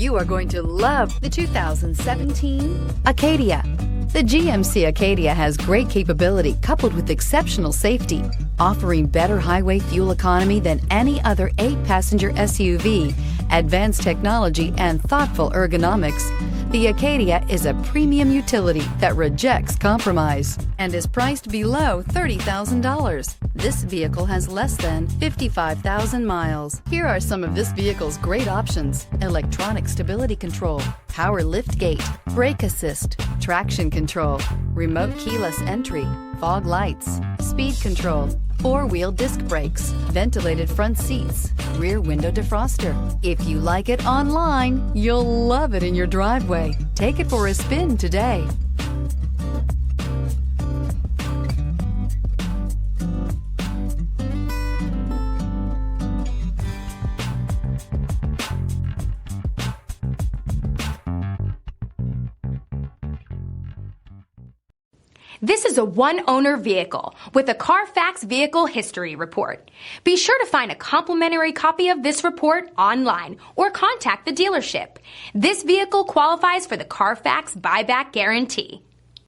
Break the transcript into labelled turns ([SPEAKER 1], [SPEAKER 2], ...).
[SPEAKER 1] You are going to love the 2017 Acadia. The GMC Acadia has great capability coupled with exceptional safety, offering better highway fuel economy than any other 8-passenger SUV, advanced technology, and thoughtful ergonomics. The Acadia is a premium utility that rejects compromise and is priced below $30,000. This vehicle has less than 55,000 miles. Here are some of this vehicle's great options: electronic stability control, power liftgate, brake assist, traction control, remote keyless entry, fog lights, speed control, 4-wheel disc brakes, ventilated front seats, rear window defroster. If you like it online, you'll love it in your driveway. Take it for a spin today.
[SPEAKER 2] This is a one-owner vehicle with a Carfax Vehicle History Report. Be sure to find a complimentary copy of this report online or contact the dealership. This vehicle qualifies for the Carfax Buyback Guarantee.